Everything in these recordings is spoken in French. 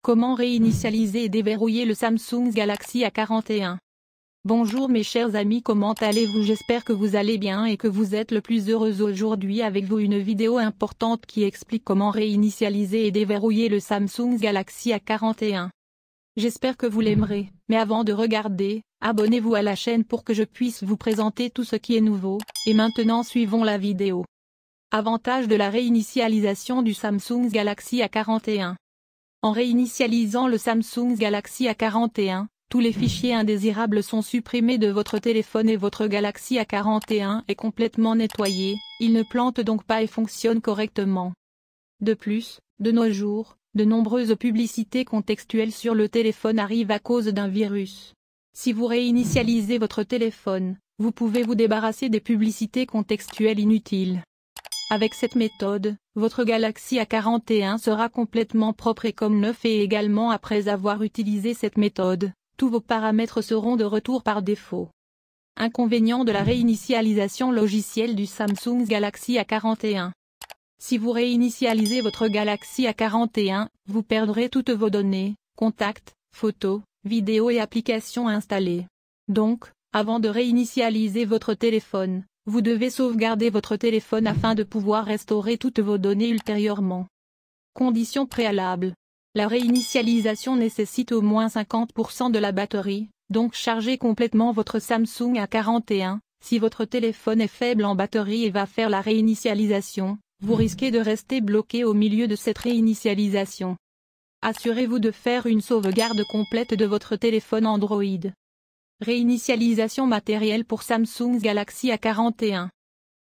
Comment réinitialiser et déverrouiller le Samsung Galaxy A41? Bonjour mes chers amis, comment allez-vous? J'espère que vous allez bien et que vous êtes le plus heureux aujourd'hui avec vous une vidéo importante qui explique comment réinitialiser et déverrouiller le Samsung Galaxy A41. J'espère que vous l'aimerez, mais avant de regarder, abonnez-vous à la chaîne pour que je puisse vous présenter tout ce qui est nouveau, et maintenant suivons la vidéo. Avantages de la réinitialisation du Samsung Galaxy A41. En réinitialisant le Samsung Galaxy A41, tous les fichiers indésirables sont supprimés de votre téléphone et votre Galaxy A41 est complètement nettoyé, il ne plante donc pas et fonctionne correctement. De plus, de nos jours, de nombreuses publicités contextuelles sur le téléphone arrivent à cause d'un virus. Si vous réinitialisez votre téléphone, vous pouvez vous débarrasser des publicités contextuelles inutiles. Avec cette méthode, votre Galaxy A41 sera complètement propre et comme neuf et également après avoir utilisé cette méthode, tous vos paramètres seront de retour par défaut. Inconvénient de la réinitialisation logicielle du Samsung Galaxy A41. Si vous réinitialisez votre Galaxy A41, vous perdrez toutes vos données, contacts, photos, vidéos et applications installées. Donc, avant de réinitialiser votre téléphone, vous devez sauvegarder votre téléphone afin de pouvoir restaurer toutes vos données ultérieurement. Conditions préalables. La réinitialisation nécessite au moins 50% de la batterie, donc chargez complètement votre Samsung A41. Si votre téléphone est faible en batterie et va faire la réinitialisation, vous risquez de rester bloqué au milieu de cette réinitialisation. Assurez-vous de faire une sauvegarde complète de votre téléphone Android. Réinitialisation matérielle pour Samsung Galaxy A41.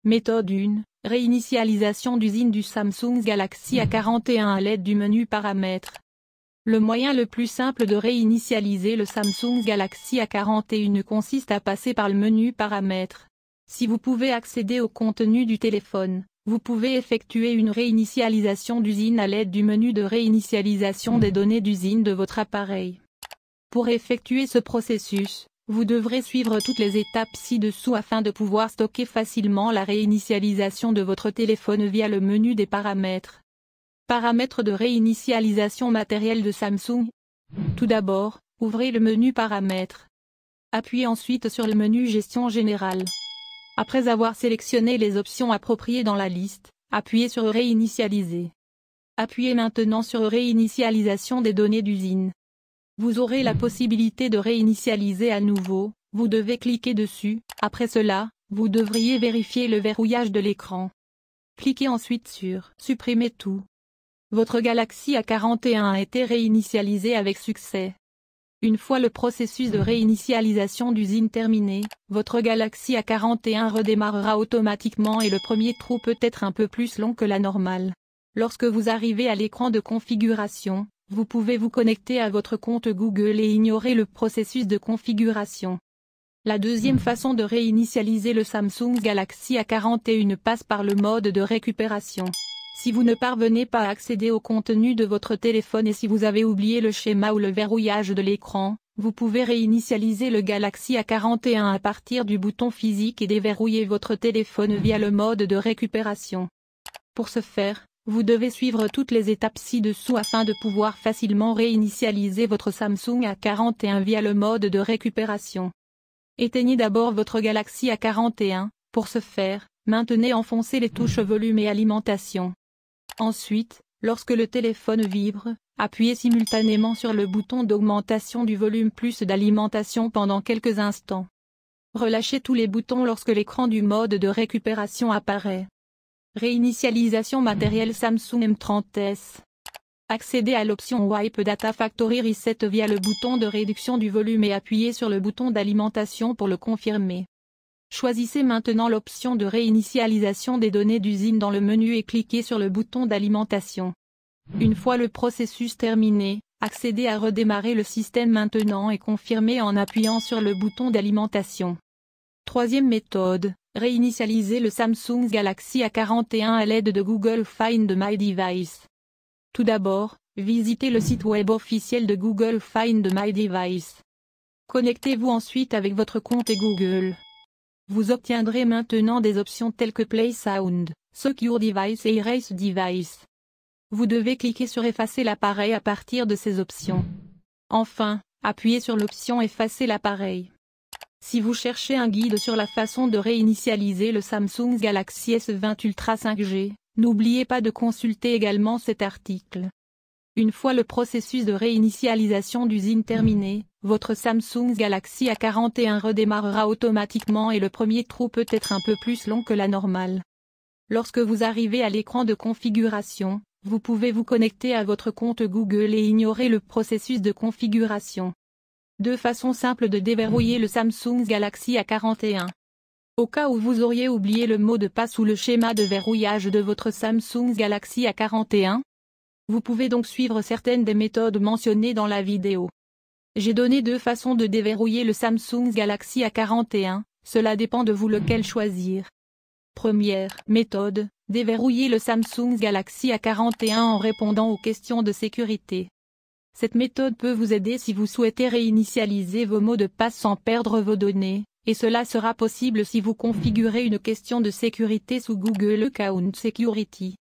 Méthode 1. Réinitialisation d'usine du Samsung Galaxy A41 à l'aide du menu Paramètres. Le moyen le plus simple de réinitialiser le Samsung Galaxy A41 consiste à passer par le menu Paramètres. Si vous pouvez accéder au contenu du téléphone, vous pouvez effectuer une réinitialisation d'usine à l'aide du menu de réinitialisation des données d'usine de votre appareil. Pour effectuer ce processus, vous devrez suivre toutes les étapes ci-dessous afin de pouvoir stocker facilement la réinitialisation de votre téléphone via le menu des paramètres. Paramètres de réinitialisation matérielle de Samsung. Tout d'abord, ouvrez le menu Paramètres. Appuyez ensuite sur le menu Gestion générale. Après avoir sélectionné les options appropriées dans la liste, appuyez sur Réinitialiser. Appuyez maintenant sur Réinitialisation des données d'usine. Vous aurez la possibilité de réinitialiser à nouveau, vous devez cliquer dessus, après cela, vous devriez vérifier le verrouillage de l'écran. Cliquez ensuite sur Supprimer tout. Votre Galaxy A41 a été réinitialisé avec succès. Une fois le processus de réinitialisation d'usine terminé, votre Galaxy A41 redémarrera automatiquement et le premier trou peut être un peu plus long que la normale. Lorsque vous arrivez à l'écran de configuration, vous pouvez vous connecter à votre compte Google et ignorer le processus de configuration. La deuxième façon de réinitialiser le Samsung Galaxy A41 passe par le mode de récupération. Si vous ne parvenez pas à accéder au contenu de votre téléphone et si vous avez oublié le schéma ou le verrouillage de l'écran, vous pouvez réinitialiser le Galaxy A41 à partir du bouton physique et déverrouiller votre téléphone via le mode de récupération. Pour ce faire, vous devez suivre toutes les étapes ci-dessous afin de pouvoir facilement réinitialiser votre Samsung A41 via le mode de récupération. Éteignez d'abord votre Galaxy A41, pour ce faire, maintenez enfoncées les touches volume et alimentation. Ensuite, lorsque le téléphone vibre, appuyez simultanément sur le bouton d'augmentation du volume plus d'alimentation pendant quelques instants. Relâchez tous les boutons lorsque l'écran du mode de récupération apparaît. Réinitialisation matérielle Samsung M30s. Accédez à l'option Wipe Data Factory Reset via le bouton de réduction du volume et appuyez sur le bouton d'alimentation pour le confirmer. Choisissez maintenant l'option de réinitialisation des données d'usine dans le menu et cliquez sur le bouton d'alimentation. Une fois le processus terminé, accédez à redémarrer le système maintenant et confirmez en appuyant sur le bouton d'alimentation. Troisième méthode, réinitialiser le Samsung Galaxy A41 à l'aide de Google Find My Device. Tout d'abord, visitez le site web officiel de Google Find My Device. Connectez-vous ensuite avec votre compte Google. Vous obtiendrez maintenant des options telles que Play Sound, Secure Device et Erase Device. Vous devez cliquer sur Effacer l'appareil à partir de ces options. Enfin, appuyez sur l'option Effacer l'appareil. Si vous cherchez un guide sur la façon de réinitialiser le Samsung Galaxy S20 Ultra 5G, n'oubliez pas de consulter également cet article. Une fois le processus de réinitialisation d'usine terminé, votre Samsung Galaxy A41 redémarrera automatiquement et le premier trou peut être un peu plus long que la normale. Lorsque vous arrivez à l'écran de configuration, vous pouvez vous connecter à votre compte Google et ignorer le processus de configuration. Deux façons simples de déverrouiller le Samsung Galaxy A41. Au cas où vous auriez oublié le mot de passe ou le schéma de verrouillage de votre Samsung Galaxy A41, vous pouvez donc suivre certaines des méthodes mentionnées dans la vidéo. J'ai donné deux façons de déverrouiller le Samsung Galaxy A41, cela dépend de vous lequel choisir. Première méthode, déverrouiller le Samsung Galaxy A41 en répondant aux questions de sécurité. Cette méthode peut vous aider si vous souhaitez réinitialiser vos mots de passe sans perdre vos données, et cela sera possible si vous configurez une question de sécurité sous Google Account Security.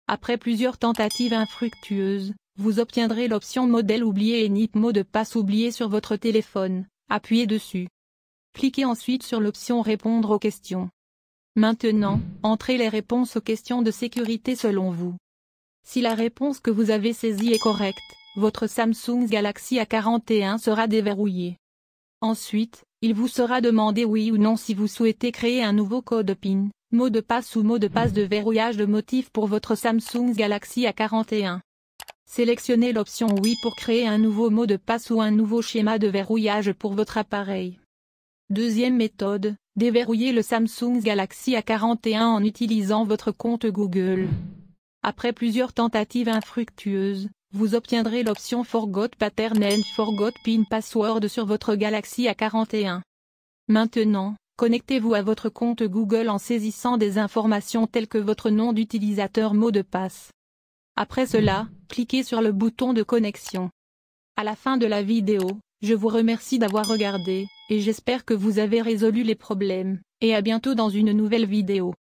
Après plusieurs tentatives infructueuses, vous obtiendrez l'option modèle oublié et NIP mot de passe oublié sur votre téléphone. Appuyez dessus. Cliquez ensuite sur l'option Répondre aux questions. Maintenant, entrez les réponses aux questions de sécurité selon vous. Si la réponse que vous avez saisie est correcte, votre Samsung Galaxy A41 sera déverrouillé. Ensuite, il vous sera demandé oui ou non si vous souhaitez créer un nouveau code PIN, mot de passe ou mot de passe de verrouillage de motif pour votre Samsung Galaxy A41. Sélectionnez l'option oui pour créer un nouveau mot de passe ou un nouveau schéma de verrouillage pour votre appareil. Deuxième méthode, déverrouiller le Samsung Galaxy A41 en utilisant votre compte Google. Après plusieurs tentatives infructueuses, vous obtiendrez l'option Forgot Pattern and Forgot PIN Password sur votre Galaxy A41. Maintenant, connectez-vous à votre compte Google en saisissant des informations telles que votre nom d'utilisateur mot de passe. Après cela, cliquez sur le bouton de connexion. À la fin de la vidéo, je vous remercie d'avoir regardé, et j'espère que vous avez résolu les problèmes, et à bientôt dans une nouvelle vidéo.